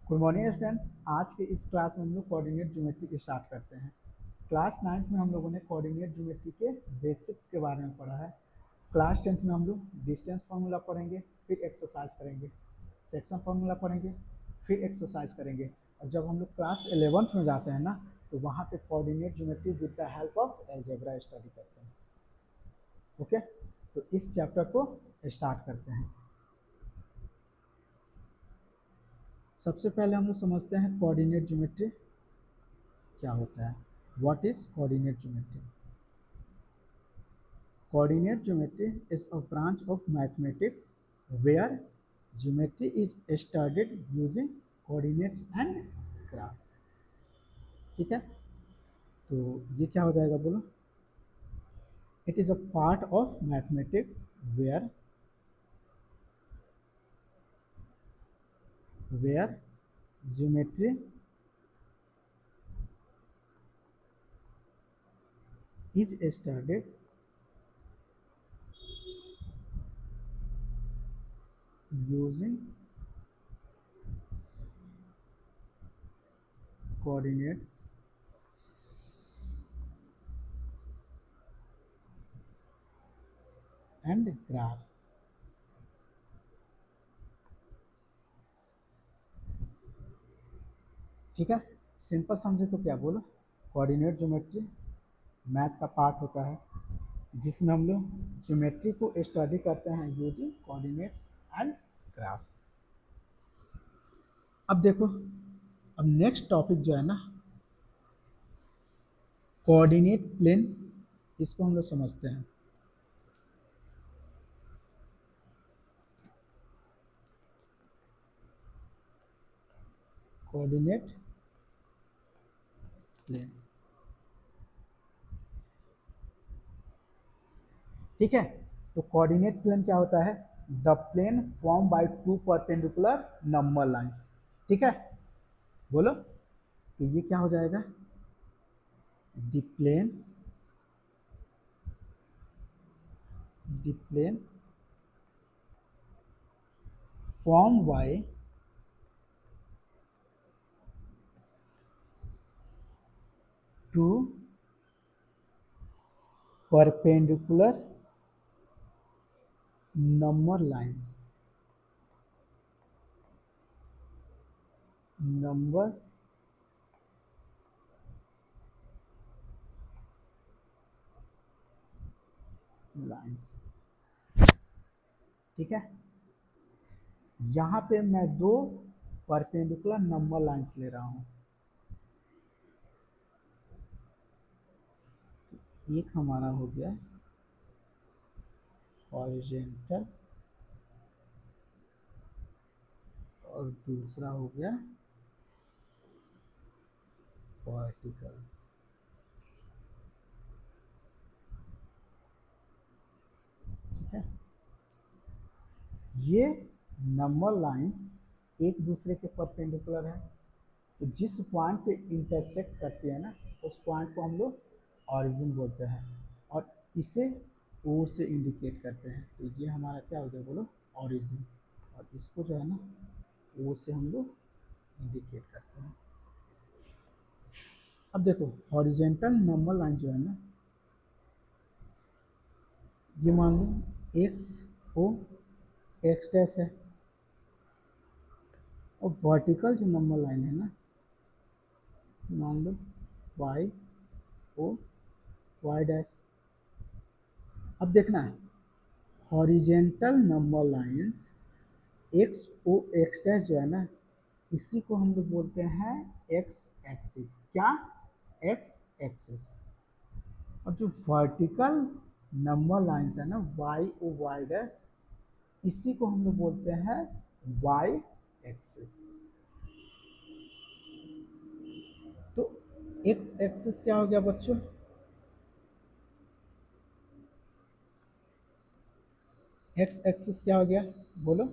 Good morning student. आज के इस क्लास में हम लोग कोऑर्डिनेट ज्योमेट्री स्टार्ट करते हैं। क्लास 9th में हम लोगों ने कोऑर्डिनेट ज्योमेट्री के बेसिक्स के बारे में पढ़ा है। क्लास 10th में हम लोग डिस्टेंस फार्मूला पढ़ेंगे, फिर एक्सरसाइज करेंगे, सेक्शन फार्मूला पढ़ेंगे, फिर एक्सरसाइज करेंगे। और जब हम लोग क्लास 11th में जाते हैं ना, तो वहाँ पे coordinate geometry with the help of algebra study करते हैं। ओके, तो इस चैप्टर को स्टार्ट करते हैं। सबसे पहले हम लोग समझते हैं कोऑर्डिनेट ज्योमेट्री क्या होता है। What is coordinate geometry? Coordinate geometry is a branch of mathematics where geometry is studied using coordinates and graph। ठीक है, तो ये क्या हो जाएगा बोलो? It is a part of mathematics where geometry is studied using coordinates and graph। ठीक है, सिंपल समझे तो क्या बोलो? कोऑर्डिनेट ज्योमेट्री मैथ का पार्ट होता है जिसमें हम लोग ज्योमेट्री को स्टडी करते हैं यूजिंग कोऑर्डिनेट्स एंड ग्राफ। अब देखो, अब नेक्स्ट टॉपिक जो है ना, कोऑर्डिनेट प्लेन, इसको हम लोग समझते हैं। कोऑर्डिनेट प्लेन, ठीक है। तो कोऑर्डिनेट प्लेन क्या होता है? The plane form by two perpendicular number lines. ठीक है, बोलो, तो ये क्या हो जाएगा? The plane form by two perpendicular number lines ठीक है, यहाँ पे मैं दो परपेंडिकुलर नंबर लाइंस ले रहा हूँ। एक हमारा हो गया हॉरिजॉन्टल और दूसरा हो गया वर्टिकल। ठीक है, ये नंबर लाइंस एक दूसरे के परपेंडिकुलर है, तो जिस पॉइंट पे इंटरसेक्ट करती है ना, उस पॉइंट को हम लोग ऑरिजिन बोलते हैं और इसे ओ से इंडिकेट करते हैं। तो ये हमारा क्या हो गया बोलो? ऑरिजिन। और इसको जो है ना, ओ से हम लोग इंडिकेट करते हैं। अब देखो, हॉरिजॉन्टल नंबर लाइन जो है ना, ये मान लो एक्स ओ एक्स डैश है, और वर्टिकल जो नंबर लाइन है ना, मान लो वाई ओ वाई डैश। अब देखना है, horizontal number lines x O X dash जो है ना, इसी को हम लोग बोलते हैं एक्स एक्सिस। क्या? X axis. और जो वर्टिकल नंबर लाइंस है ना, वाई ओ वाई डैश, इसी को हम लोग बोलते हैं वाई एक्सिस। तो एक्स एक्सिस क्या हो गया बच्चों? एक्स एक्सिस क्या हो गया बोलो?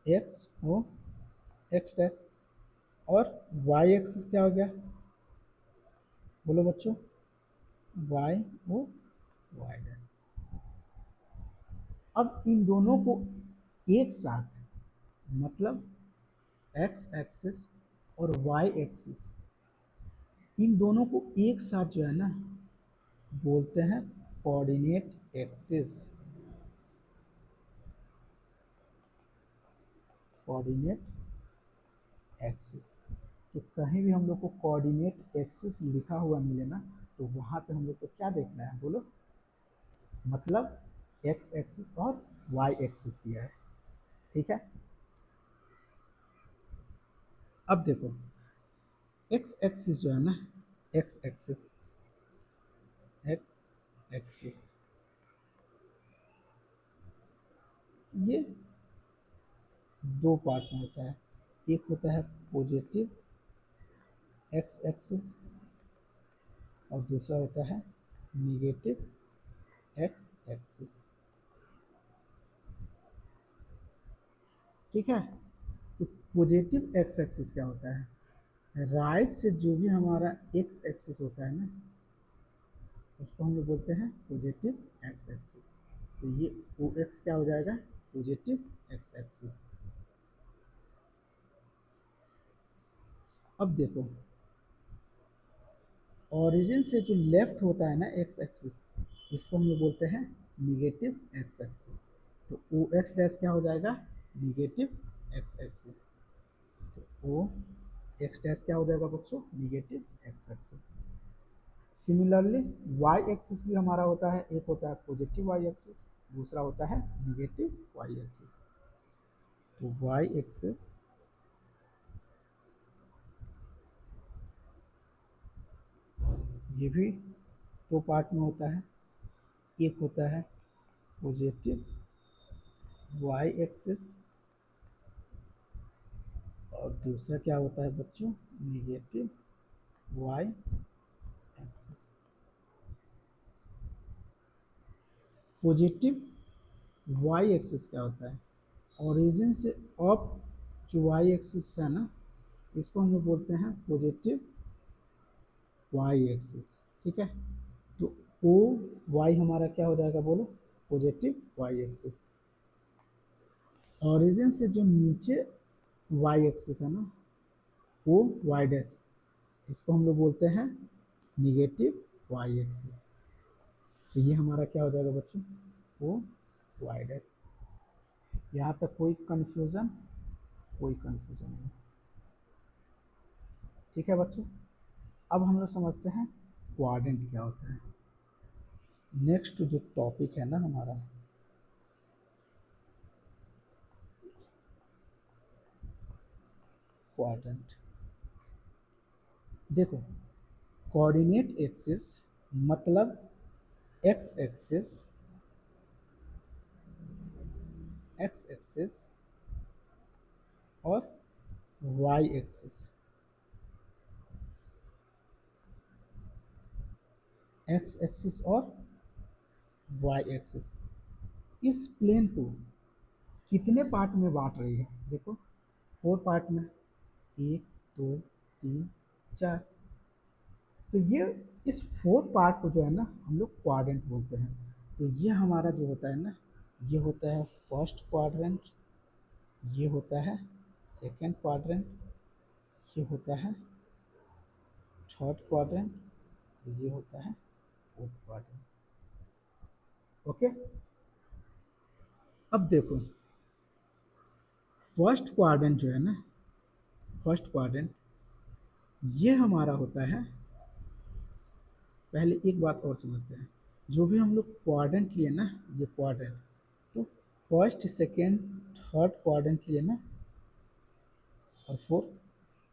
X O X dash. और वाई एक्सिस क्या हो गया बोलो बच्चों? Y O Y dash. अब इन दोनों को एक साथ, मतलब एक्स एक्सिस और वाई एक्सिस, इन दोनों को एक साथ जो है ना बोलते हैं कोऑर्डिनेट एक्सिस। कोऑर्डिनेट एक्सिस, तो कहीं भी हम लोग को कोऑर्डिनेट एक्सिस लिखा हुआ मिले ना, तो वहां पे हम लोग को क्या देखना है बोलो, मतलब एक्स एक्सिस और वाई एक्सिस दिया है। ठीक है, अब देखो एक्स एक्सिस जो है ना, एक्स एक्सिस, एक्स एक्सिस ये दो पार्ट में होता है। एक होता है पॉजिटिव एक्स एक्सिस और दूसरा होता है निगेटिव एक्स एक्सिस। ठीक है, तो पॉजिटिव एक्स एक्सिस क्या होता है, राइट से जो भी हमारा एक्स एक्सिस होता है ना, उसको हम लोग बोलते हैं पॉजिटिव एक्स एक्सिस। तो ये ओ एक्स क्या हो जाएगा, पॉजिटिव एक्स एक्सिस। अब देखो ओरिजिन से जो लेफ्ट होता है ना एक्स एक्सिस, इसको हम लोग बोलते हैं निगेटिव एक्स एक्सिस। तो ओ एक्स डैश क्या हो जाएगा, निगेटिव एक्स एक्सिस। तो ओ एक्स डैश क्या हो जाएगा बच्चों, negative X axis. Similarly Y axis भी हमारा होता है, एक होता है पॉजिटिव वाई एक्सिस, दूसरा होता है निगेटिव वाई एक्सिस। तो वाई एक्सिस ये भी दो पार्ट में होता है, एक होता है पॉजिटिव वाई एक्सिस और दूसरा क्या होता है बच्चों, negative Y axis. Positive Y axis क्या होता है, ओरिजिन से अप जो वाई एक्सिस है ना, इसको हम लोग बोलते हैं पॉजिटिव वाई एक्सिस। ठीक है, तो ओ वाई हमारा क्या हो जाएगा बोलो, पॉजिटिव वाई एक्सिस। ओरिजिन से जो नीचे वाई एक्सिस है ना, ओ वाई डैश, इसको हम लोग बोलते हैं निगेटिव वाई एक्सिस। तो ये हमारा क्या हो जाएगा बच्चों, ओ वाई डैश। यहाँ तक कोई कंफ्यूजन, कोई कंफ्यूजन नहीं। ठीक है बच्चों, अब हम लोग समझते हैं क्वाड्रेंट क्या होता है। नेक्स्ट जो टॉपिक है ना हमारा, क्वाड्रेंट। देखो कोऑर्डिनेट एक्सिस मतलब एक्स एक्सिस, एक्स एक्सिस और वाई एक्सिस, एक्स एक्सिस और वाई एक्सिस, इस प्लेन को कितने पार्ट में बांट रही है, देखो फोर पार्ट में, एक दो तीन चार। तो ये इस फोर पार्ट को जो है ना हम लोग क्वाड्रेंट बोलते हैं। तो ये हमारा जो होता है ना, ये होता है फर्स्ट क्वाड्रेंट, ये होता है सेकंड क्वाड्रेंट, ये होता है थर्ड क्वाड्रेंट, ये होता है फोर्थ क्वाड्रेंट। ओके, अब देखो फर्स्ट क्वाड्रेंट जो है ना, फर्स्ट क्वाड्रेंट ये हमारा होता है, पहले एक बात और समझते हैं, जो भी हम लोग क्वाड्रेंट लिए ना, ये क्वाड्रेंट, तो फर्स्ट सेकेंड थर्ड क्वाड्रेंट लिए ना और फोर्थ,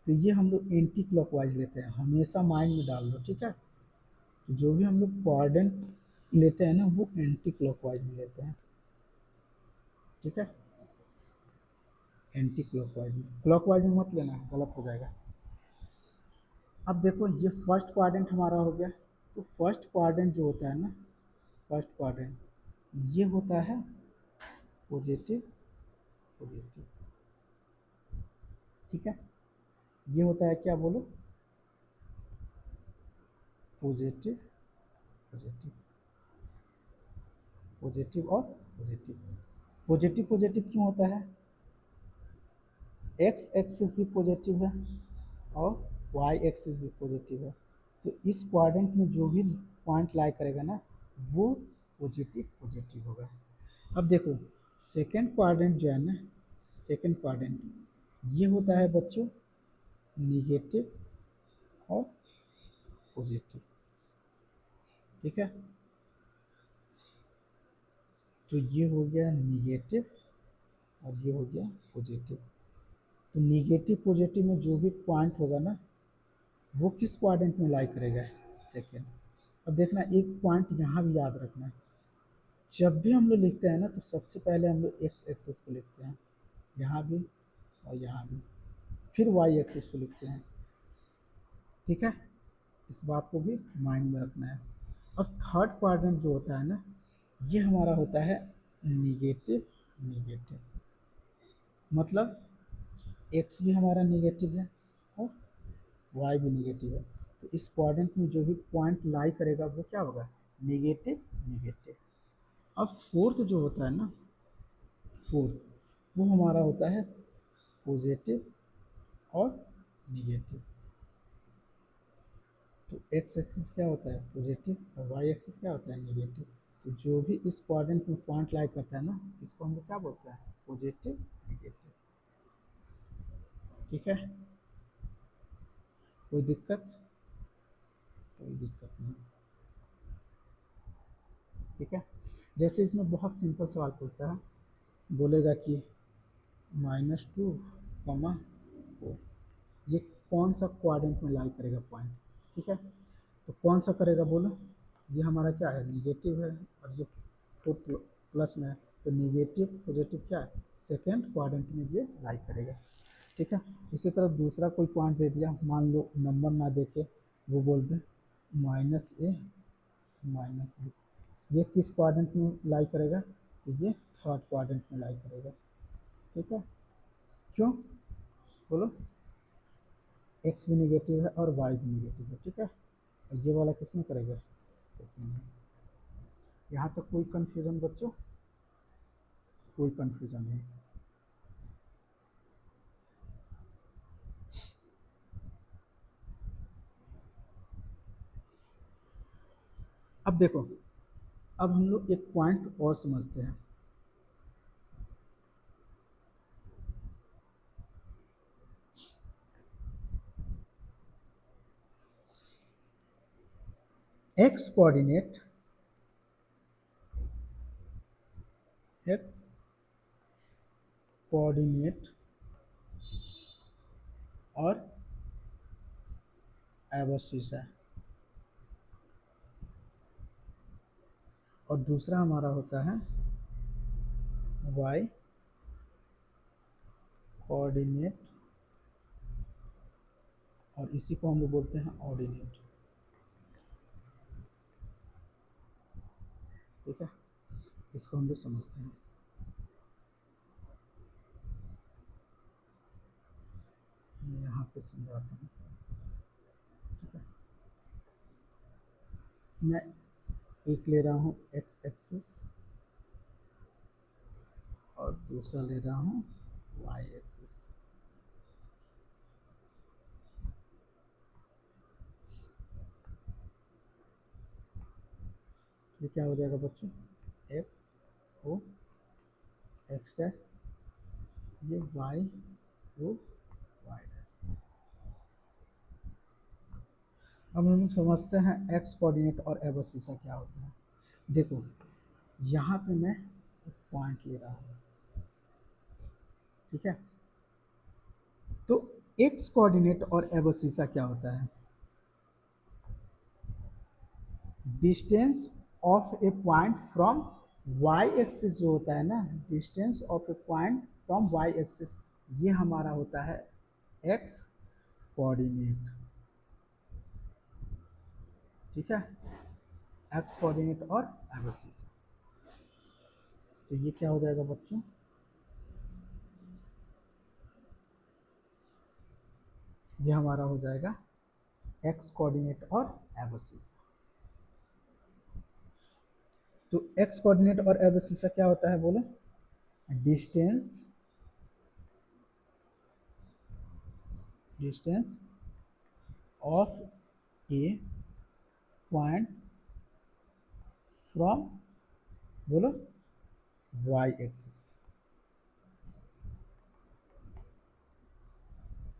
तो ये हम लोग एंटी क्लॉकवाइज लेते हैं, हमेशा माइंड में डाल लो। ठीक है, तो जो भी हम लोग क्वाड्रेंट लेते हैं ना वो एंटी क्लॉकवाइज में लेते हैं। ठीक है, एंटी क्लॉकवाइज में, क्लॉकवाइज में मत लेना, गलत हो जाएगा। अब देखो ये फर्स्ट क्वाड्रेंट हमारा हो गया, तो फर्स्ट क्वाड्रेंट जो होता है ना, फर्स्ट क्वाड्रेंट ये होता है पॉजिटिव, पॉजिटिव। ठीक है, ये होता है क्या बोलो, पॉजिटिव, पॉजिटिव, पॉजिटिव और पॉजिटिव। पॉजिटिव पॉजिटिव क्यों होता है, एक्स एक्सिस भी पॉजिटिव है और वाई एक्सिस भी पॉजिटिव है, तो इस क्वाड्रेंट में जो भी पॉइंट लाई करेगा ना वो पॉजिटिव पॉजिटिव होगा। अब देखो सेकेंड क्वाड्रेंट जो है ना, सेकेंड क्वाड्रेंट ये होता है बच्चों निगेटिव और पॉजिटिव, ठीक है। तो ये हो गया निगेटिव और ये हो गया पॉजिटिव। तो निगेटिव पॉजिटिव में जो भी पॉइंट होगा ना वो किस क्वाड्रेंट में लाई करेगा, सेकेंड। अब देखना एक पॉइंट यहाँ भी याद रखना है, जब भी हम लोग लिखते हैं ना तो सबसे पहले हम लोग एक्स एक्सिस को लिखते हैं यहाँ भी और यहाँ भी, फिर वाई एक्सिस को लिखते हैं, ठीक है। इस बात को भी माइंड में रखना है। अब थर्ड क्वाड्रेंट जो होता है ना ये हमारा होता है निगेटिव निगेटिव, मतलब एक्स भी हमारा निगेटिव है और वाई भी निगेटिव है, तो इस क्वाड्रेंट में जो भी पॉइंट लाई करेगा वो क्या होगा, निगेटिव निगेटिव। अब फोर्थ जो होता है ना, फोर्थ वो हमारा होता है पॉजिटिव और निगेटिव। तो एक्स एक्सिस क्या होता है पॉजिटिव और वाई एक्सिस क्या होता है निगेटिव। तो जो भी इस क्वाड्रेंट में पॉइंट लाई करता है ना इसको हम लोग क्या बोलते हैं, पॉजिटिव निगेटिव, ठीक है। कोई दिक्कत, कोई दिक्कत नहीं, ठीक है। जैसे इसमें बहुत सिंपल सवाल पूछता है, बोलेगा कि -2, 4, ये कौन सा क्वाड्रेंट में लाई करेगा पॉइंट, ठीक है। तो कौन सा करेगा बोलो, ये हमारा क्या है निगेटिव है और ये 4 प्लस में है, तो निगेटिव पॉजिटिव क्या है सेकेंड क्वाड्रेंट में ये लाई करेगा, ठीक है। इसी तरह दूसरा कोई पॉइंट दे दिया, मान लो नंबर ना दे के वो बोलते हैं -a -b, ये किस क्वाड्रेंट में लाई करेगा, तो ये थर्ड क्वाड्रेंट में लाई करेगा, ठीक है। क्यों बोलो, एक्स भी निगेटिव है और वाई भी निगेटिव है, ठीक है। और ये वाला किस में करेगा, सेकेंड में। यहाँ तक कोई कंफ्यूजन बच्चों, कोई कंफ्यूजन नहीं। अब देखो, अब हम लोग एक पॉइंट और समझते हैं। एक्स कोऑर्डिनेट, एक्स कोऑर्डिनेट और एबसिस है, और दूसरा हमारा होता है वाई कोऑर्डिनेट और इसी को हम लोग बोलते हैं ऑर्डिनेट, ठीक है। इसको हम लोग समझते हैं, मैं यहाँ पे समझाता हूँ, ठीक है। मैं एक ले रहा हूँ एक्स एक्सिस और दूसरा ले रहा हूँ वाई एक्सिस, ये क्या हो जाएगा बच्चों, एक्स ओ एक्स डैश, ये वाई ओ वाई डैश। अब हम समझते हैं एक्स कोऑर्डिनेट और एबसिसा क्या होता है। देखो यहाँ पे मैं एक पॉइंट ले रहा हूँ, ठीक है। तो एक्स कोऑर्डिनेट और एबसिसा क्या होता है, distance of a point from Y axis जो होता है ना, distance of a point from Y axis, ये हमारा होता है एक्स कोऑर्डिनेट, ठीक है। एक्स कोऑर्डिनेट और एबसिस, तो ये क्या हो जाएगा बच्चों, ये हमारा हो जाएगा एक्स कोऑर्डिनेट और एबसिस। तो एक्स कोऑर्डिनेट और एबसिस क्या होता है बोलो, distance distance of a point from, बोलो, वाई एक्सिस।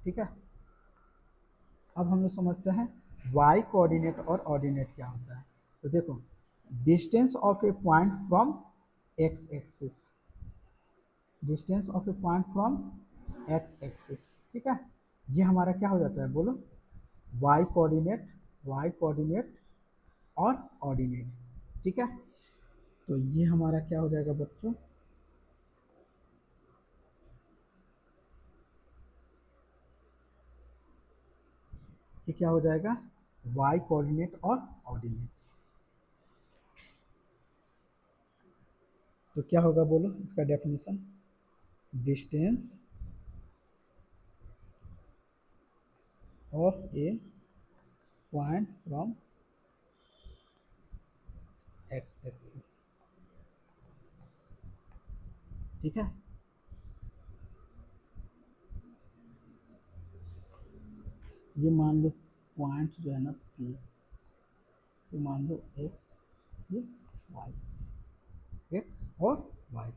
ठीक है, अब हम लोग समझते हैं वाई कोऑर्डिनेट और ऑर्डिनेट क्या होता है। तो देखो, distance of a point from X axis, distance of a point from X axis, ठीक है, ये हमारा क्या हो जाता है, बोलो, वाई कोऑर्डिनेट, वाई कोऑर्डिनेट और ऑर्डिनेट। ठीक है, तो ये हमारा क्या हो जाएगा बच्चों, ये क्या हो जाएगा, वाई कोऑर्डिनेट और ऑर्डिनेट। तो क्या होगा, बोलो इसका definition, distance of a point from X axis. ठीक है, ये मान लो पॉइंट जो है ना पी, ये मान लो एक्स, ये वाई, एक्स और वाई।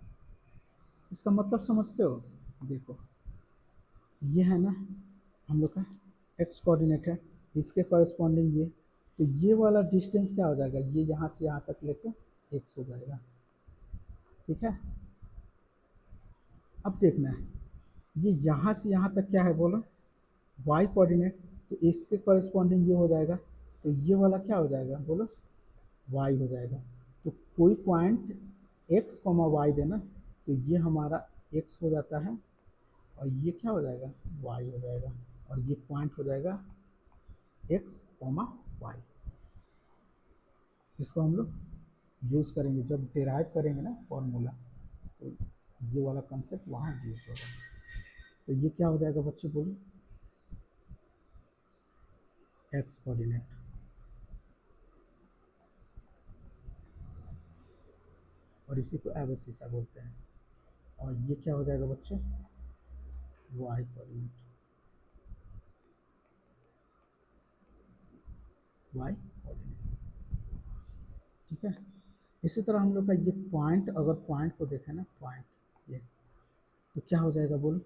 इसका मतलब समझते हो, देखो ये है ना हम लोग का एक्स कोऑर्डिनेट है, इसके कॉरेस्पॉन्डिंग ये, तो ये वाला डिस्टेंस क्या हो जाएगा, ये यहाँ से यहाँ तक लेके एक्स हो जाएगा। ठीक है, अब देखना है ये यहाँ से यहाँ तक क्या है, बोलो, वाई कोऑर्डिनेट, तो इसके कॉरेस्पॉन्डिंग ये हो जाएगा, तो ये वाला क्या हो जाएगा, बोलो, वाई हो जाएगा। तो कोई पॉइंट एक्स कॉमा वाई देना, तो ये हमारा एक्स हो जाता है और ये क्या हो जाएगा, वाई हो जाएगा, और ये पॉइंट हो जाएगा एक्स कॉमा वाई। इसको हम लोग यूज़ करेंगे जब डिराइव करेंगे ना फॉर्मूला, तो ये वाला कंसेप्ट वहाँ यूज होगा। तो ये क्या हो जाएगा बच्चों, बोलो, एक्स कोऑर्डिनेट, और इसी को एबोसीसा बोलते हैं। और ये क्या हो जाएगा बच्चों, वाई कोऑर्डिनेट, वाई कोऑर्डिनेट। ठीक है, इसी तरह हम लोग का ये पॉइंट, अगर पॉइंट को देखें ना, पॉइंट ये, तो क्या हो जाएगा, बोलो,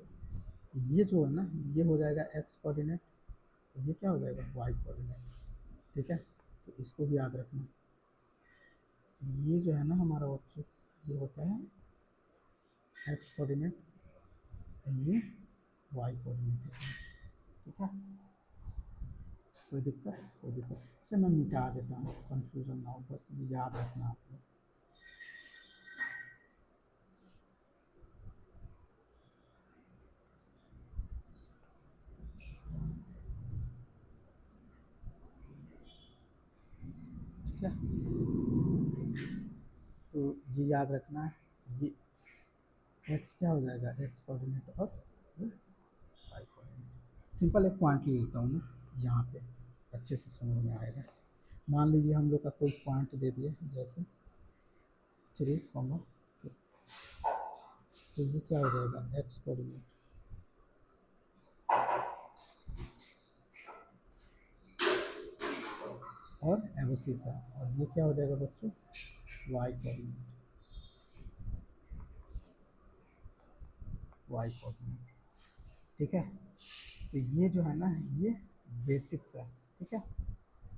ये जो है ना ये हो जाएगा एक्स कोऑर्डिनेट, ये क्या हो जाएगा, वाई कोऑर्डिनेट। ठीक है, तो इसको भी याद रखना, ये जो है ना हमारा बच्चों, ये होता है एक्स कोऑर्डिनेट, ये वाई कोऑर्डिनेट होता है। ठीक है, कोई दिक्कत, कोई दिक्कत, इसे मैं मिटा देता हूँ, कंफ्यूजन ना हो, बस ये याद रखना आप लोग। ठीक है, तो ये याद रखना है, ये एक्स क्या हो जाएगा, एक्स कोऑर्डिनेट और वाई कोऑर्डिनेट। सिंपल एक पॉइंट ले लेता हूँ ना यहाँ पे, अच्छे से समझ में आएगा। मान लीजिए हम लोग का कोई पॉइंट दे दिए, जैसे 3, तो ये क्या हो जाएगा, एक्स कोऑर्डिनेट, और एबोसीसा, और ये क्या हो जाएगा बच्चों, वाई कोऑर्डिनेट, वाई कोऑर्डिनेट। ठीक है, तो ये जो है ना ये बेसिक्स है। ठीक है,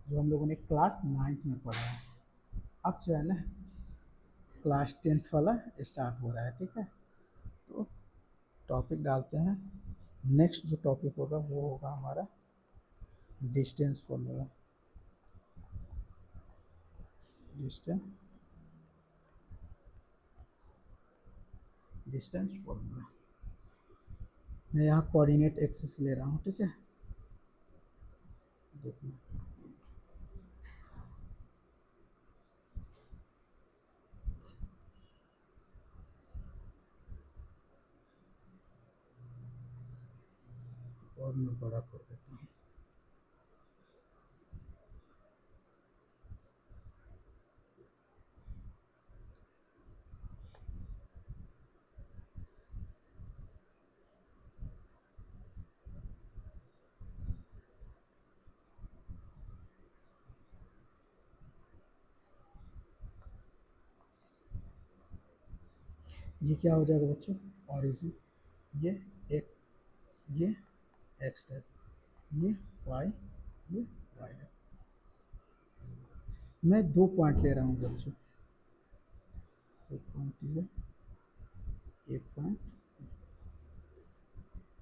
जो हम लोगों ने क्लास 9th में पढ़ा है। अब जो है ना क्लास 10th वाला स्टार्ट हो रहा है। ठीक है, तो टॉपिक डालते हैं, नेक्स्ट जो टॉपिक होगा वो होगा हमारा distance formula, distance, distance formula. मैं यहाँ कोऑर्डिनेट एक्सिस ले रहा हूँ। ठीक है, देखना, और मैं बड़ा कर देता हूँ। ये क्या हो जाएगा बच्चों, ऑरिजिन, ये एक्स, ये एक्स डैश, ये वाई, ये वाई डैश। मैं 2 पॉइंट ले रहा हूँ बच्चों, एक पॉइंट ये, एक पॉइंट,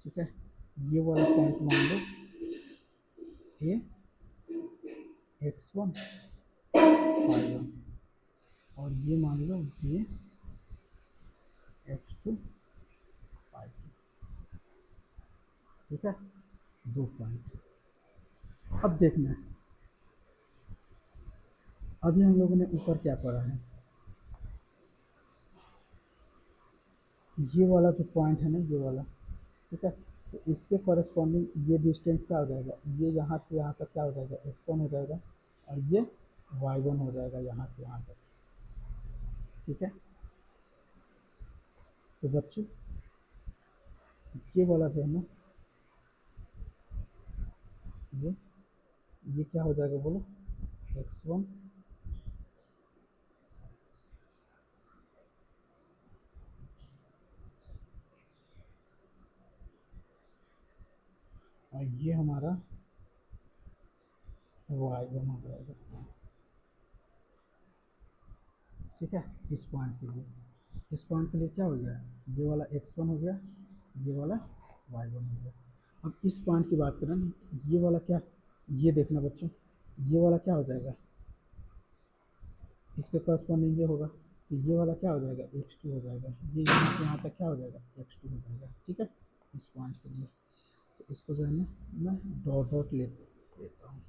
ठीक है। ये वाला पॉइंट मान लो ए x1 y1, और ये मान लो बी x2 y2, ठीक है। 2 पॉइंट। अब देखना है, अभी हम लोगों ने ऊपर क्या पढ़ा है, ये वाला जो पॉइंट है ना, ये वाला, ठीक है। तो इसके कॉरेस्पॉन्डिंग ये डिस्टेंस क्या हो जाएगा, ये यहाँ से यहाँ तक क्या हो जाएगा, x1 हो जाएगा, और ये y1 हो जाएगा यहाँ से यहाँ तक, ठीक है। तो बच्चों ये वाला जो है ना, ये क्या हो जाएगा बोलो, x1 और ये हमारा y1 हो जाएगा, ठीक है। इस पॉइंट के लिए, इस पॉइंट के लिए क्या हो गया, ये वाला x1 हो गया, ये वाला y1 हो गया। अब इस पॉइंट की बात करें ना, ये वाला क्या, ये देखना बच्चों, ये वाला क्या हो जाएगा, इसके कॉरस्पॉन्डिंग ये होगा, तो ये वाला क्या हो जाएगा, x2 हो जाएगा, ये यहाँ से यहाँ तक क्या हो जाएगा, x2 हो जाएगा, ठीक है। इस पॉइंट के लिए तो इसको जो है ना मैं डॉट डॉट ले देता हूँ,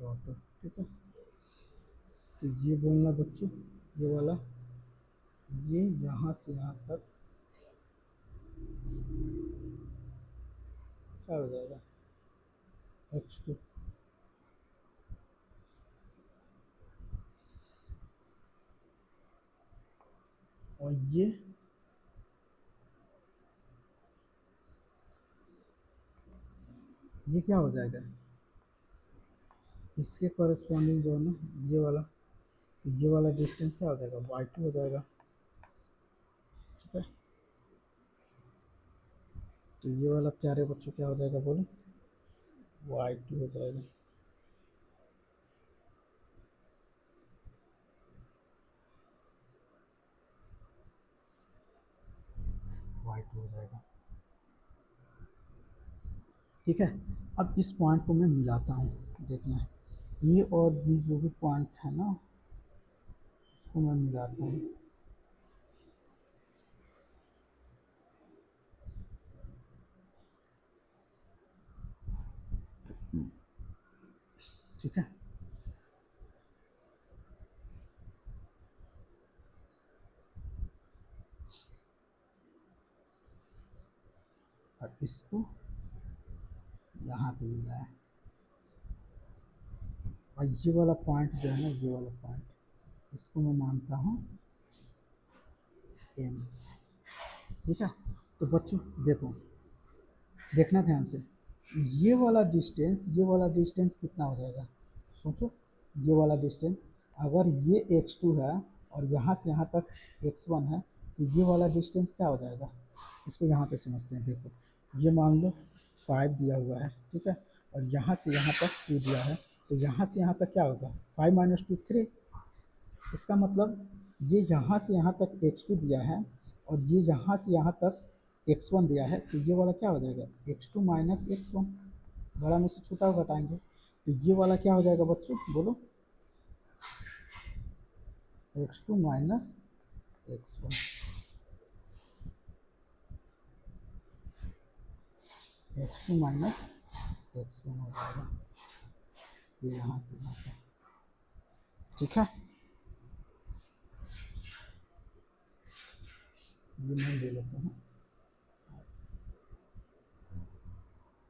डॉट डॉट, ठीक है। तो ये बोलना बच्चों, ये वाला, ये यहाँ से यहाँ तक क्या हो जाएगा, x2, और ये क्या हो जाएगा, इसके कॉरेस्पॉन्डिंग जो है ना ये वाला, तो ये वाला डिस्टेंस क्या हो जाएगा, y2 हो जाएगा, ठीक है। तो ये वाला प्यारे बच्चों क्या हो जाएगा बोलो, y2 हो जाएगा, y2 हो जाएगा, ठीक है। अब इस पॉइंट को मैं मिलाता हूँ, देखना है, ए और बी जो भी पॉइंट है ना, इसको मैं मिलाता हूँ, ठीक है। और इसको यहाँ पे मिलाया, और ये वाला पॉइंट जो है ना, ये वाला पॉइंट, इसको मैं मानता हूँ एम, ठीक है। तो बच्चों देखो, देखना ध्यान से, ये वाला डिस्टेंस, ये वाला डिस्टेंस कितना हो जाएगा, सोचो, ये वाला डिस्टेंस, अगर ये x2 है और यहाँ से यहाँ तक x1 है, तो ये वाला डिस्टेंस क्या हो जाएगा, इसको यहाँ पे समझते हैं। देखो, ये मान लो 5 दिया हुआ है, ठीक है, और यहाँ से यहाँ तक 2 दिया है, तो यहाँ से यहाँ तक क्या होगा, 5 माइनस 2 3, इसका मतलब ये यहाँ से यहाँ तक x2 दिया है, और ये यहाँ से यहाँ तक x1 दिया है, तो ये वाला क्या हो जाएगा, x2 माइनस x1, बड़ा में से छोटा घटाएंगे, तो ये वाला क्या हो जाएगा बच्चों बोलो, x2 minus x1, x2 minus x1 हो जाएगा, ये यहाँ से यहाँ तक, ठीक है। ये मैं ले लेता हूँ,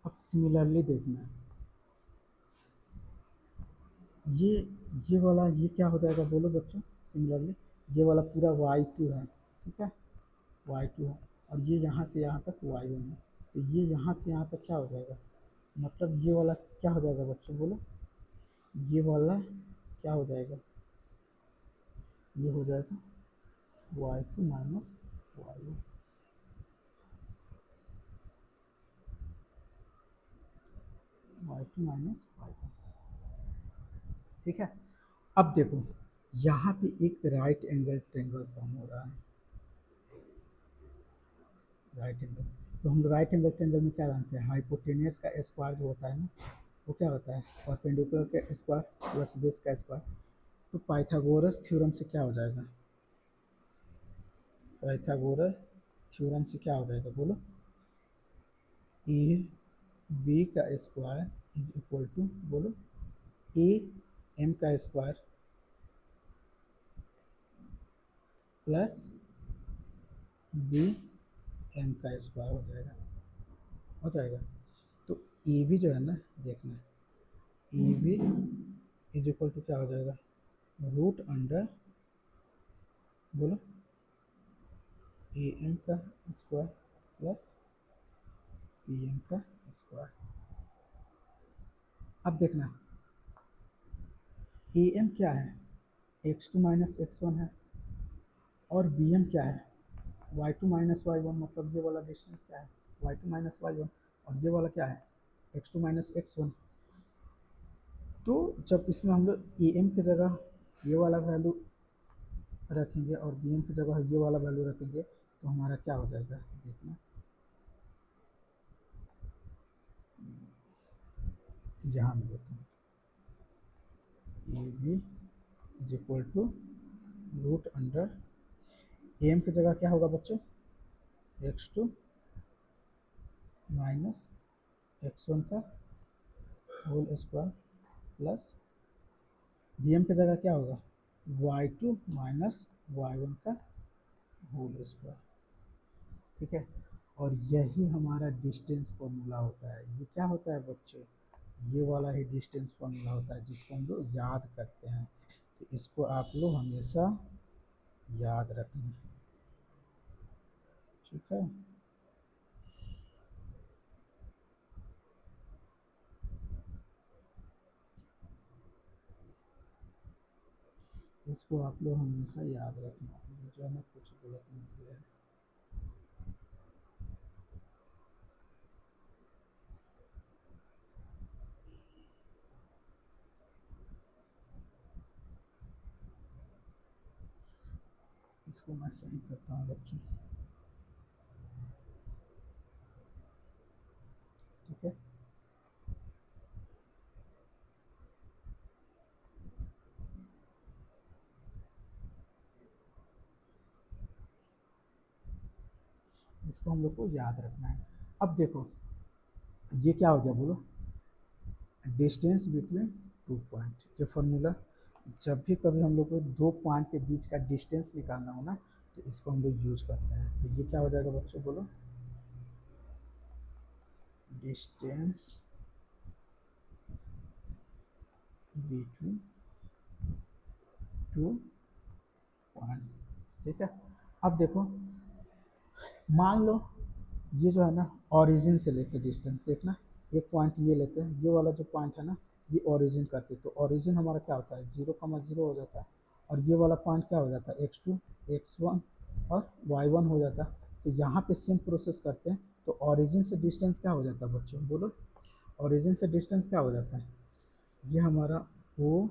अब सिमिलरली देखना है, ये वाला, ये क्या हो जाएगा बोलो बच्चों, सिमिलरली ये वाला पूरा y2 है, ठीक है, y2 है, और ये यहाँ से यहाँ तक y1 है, तो ये यहाँ से यहाँ तक क्या हो जाएगा, मतलब ये वाला क्या हो जाएगा बच्चों बोलो, ये वाला क्या हो जाएगा, ये हो जाएगा y2 minus y1, y2 minus y1। ठीक है, अब देखो यहाँ पे एक राइट एंगल ट्रेंगल फॉर्म हो रहा है, राइट एंगल। तो हम राइट एंगल ट्रेंगल में क्या जानते हैं, हाइपोटेनियस का स्क्वायर जो होता है ना, वो क्या होता है, परपेंडिकुलर का स्क्वायर प्लस बेस का स्क्वायर। तो पाइथागोरस थ्योरम से क्या हो जाएगा, पाइथागोरस थ्योरम से क्या हो जाएगा बोलो, ए बी का स्क्वायर इज इक्वल टू बोलो ए एम का स्क्वायर प्लस बी एम का स्क्वायर हो जाएगा, हो जाएगा। तो ए बी जो है ना, देखना A B is equal to क्या हो जाएगा, रूट अंडर बोलो ए एम का स्क्वायर प्लस पी एम का स्क्वायर। अब देखना ए एम क्या है, x2 माइनस x1 है, और बी एम क्या है, y2 माइनस y1, मतलब ये वाला डिस्टेंस क्या है, y2 माइनस y1, और ये वाला क्या है, x2 माइनस x1। तो जब इसमें हम लोग ए एम की जगह ये वाला वैल्यू रखेंगे और बी एम की जगह ये वाला वैल्यू रखेंगे, तो हमारा क्या हो जाएगा, देखना यहाँ में देते हैं A B is equal to root under A M की जगह क्या होगा बच्चों, x2 माइनस x1 का whole square plus B M की जगह क्या होगा, y2 माइनस y1 का होल स्क्वायर। ठीक है, और यही हमारा डिस्टेंस फॉर्मूला होता है। ये क्या होता है बच्चों, ये वाला ही डिस्टेंस फॉर्मूला होता है जिसको हम लोग याद करते हैं। तो इसको आप लोग हमेशा याद रखना, ठीक है। इसको आप लोग हमेशा याद रखना, ये जो है ना कुछ गलत नहीं किया है। इसको मैं सही करता हूँ बच्चों, ठीक है। इसको हम लोग को याद रखना है। अब देखो ये क्या हो गया बोलो, डिस्टेंस बिटवीन टू पॉइंट। ये फॉर्मूला जब भी कभी हम लोग को दो पॉइंट के बीच का डिस्टेंस निकालना हो ना, तो इसको हम लोग यूज करते हैं। तो ये क्या हो जाएगा बच्चों बोलो, डिस्टेंस बिटवीन टू पॉइंट्स। ठीक है, अब देखो मान लो ये जो है ना ओरिजिन से लेते डिस्टेंस, देखना एक पॉइंट ये लेते हैं, ये वाला जो पॉइंट है ना ये ओरिजिन करते, तो ओरिजिन हमारा क्या होता है, 0,0 हो जाता है, और ये वाला पॉइंट क्या हो जाता है, x2 x1 और y1 हो जाता है। तो यहाँ पे सेम प्रोसेस करते हैं, तो ओरिजिन से डिस्टेंस क्या हो जाता है बच्चों बोलो, ओरिजिन से डिस्टेंस क्या हो जाता है, ये हमारा ओ,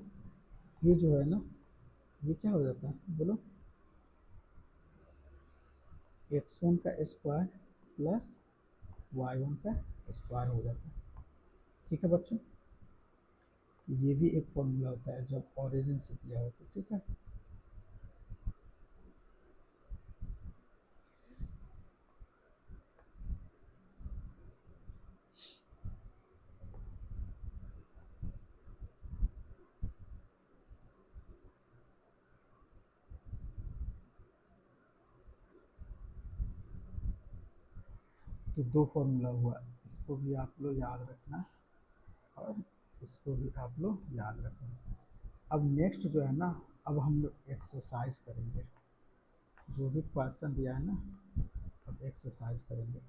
ये जो है ना ये क्या हो जाता है बोलो, x1 का स्क्वायर प्लस y1 का स्क्वायर हो जाता है। ठीक है बच्चों, ये भी एक फॉर्मूला होता है जब ओरिजिन से दिया हो तो, ठीक है। तो दो फॉर्मूला हुआ, इसको भी आप लोग याद रखना और इसको भी आप लोग याद रखना। अब नेक्स्ट जो है ना, अब हम लोग एक्सरसाइज करेंगे, जो भी क्वेश्चन दिया है ना अब एक्सरसाइज करेंगे।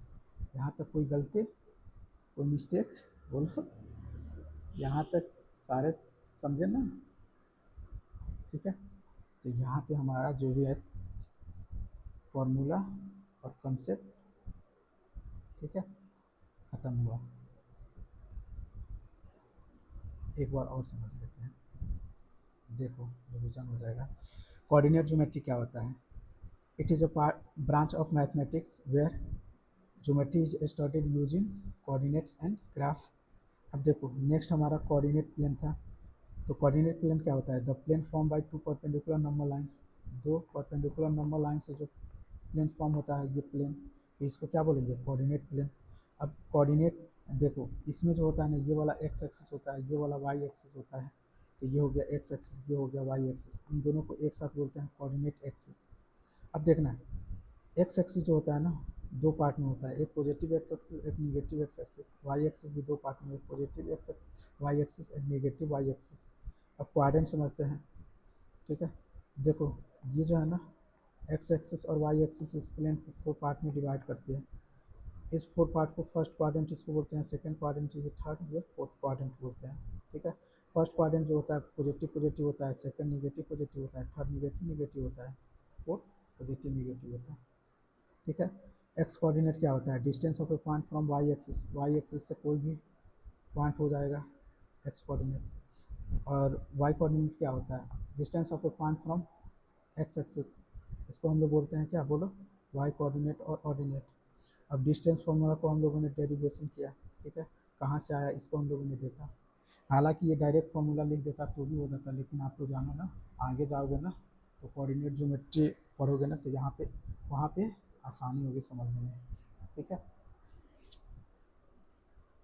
यहाँ तक कोई गलती, कोई मिस्टेक बोलो, यहाँ तक सारे समझे ना। ठीक है। तो यहाँ पे हमारा जो भी है फॉर्मूला और कंसेप्ट, ठीक है, ख़त्म हुआ। एक बार और समझ लेते हैं, देखो रिविजन हो जाएगा। कोऑर्डिनेट ज्योमेट्री क्या होता है? It is a part branch of mathematics where geometry is studied using coordinates and graph. अब देखो नेक्स्ट हमारा कोऑर्डिनेट प्लेन था। तो कोऑर्डिनेट प्लेन क्या होता है? The plane form by two perpendicular normal lines, दो परपेंडिकुलर नॉर्मल लाइन से जो प्लेन फॉर्म होता है ये प्लेन, तो इसको क्या बोलेंगे? Coordinate plane. अब कोऑर्डिनेट देखो इसमें जो होता है ना, ये वाला एक्स एक्सिस होता है, ये वाला वाई एक्सिस होता है। तो ये हो गया एक्स एक्सिस, ये हो गया वाई एक्सिस, इन दोनों को एक साथ बोलते हैं कोऑर्डिनेट एक्सिस। अब देखना एक्स एक्सिस जो होता है ना, दो पार्ट में होता है, एक पॉजिटिव एक्स एक्सिस, एक negative X axis. Y axis भी दो पार्ट में, एक positive X axis Y axis, एक नेगेटिव वाई एक्सिस। अब क्वाड्रेंट समझते हैं, ठीक है। देखो ये जो है ना एक्स एक्सिस और वाई एक्सिस इस प्लेन को फोर पार्ट में डिवाइड करती है। इस फोर पार्ट को फर्स्ट क्वाड्रेंट इसको बोलते हैं, सेकंड क्वाड्रेंट ये थर्ड, ये फोर्थ क्वाड्रेंट बोलते हैं, ठीक है। फर्स्ट क्वाड्रेंट जो होता है पॉजिटिव पॉजिटिव होता है, सेकंड नेगेटिव पॉजिटिव होता है, थर्ड नेगेटिव नेगेटिव होता है, फोर्थ पॉजिटिव नेगेटिव होता है, ठीक है। एक्स कोऑर्डिनेट क्या होता है? Distance of a point from Y axis, Y axis से कोई भी पॉइंट हो जाएगा एक्स कोऑर्डिनेट। और वाई कोऑर्डिनेट क्या होता है? Distance of a point from X axis, इसको हम लोग बोलते हैं क्या? बोलो, वाई कोऑर्डिनेट और ऑर्डिनेट। अब डिस्टेंस फॉर्मूला को हम लोगों ने डेरिवेशन किया, ठीक है, कहाँ से आया इसको हम लोगों ने देखा। हालांकि ये डायरेक्ट फार्मूला लिख देता तो भी हो जाता, लेकिन आप तो जानो ना, आगे जाओगे ना तो कोऑर्डिनेट ज्योमेट्री पढ़ोगे ना, तो यहाँ पे वहाँ पे आसानी होगी समझने में, ठीक है।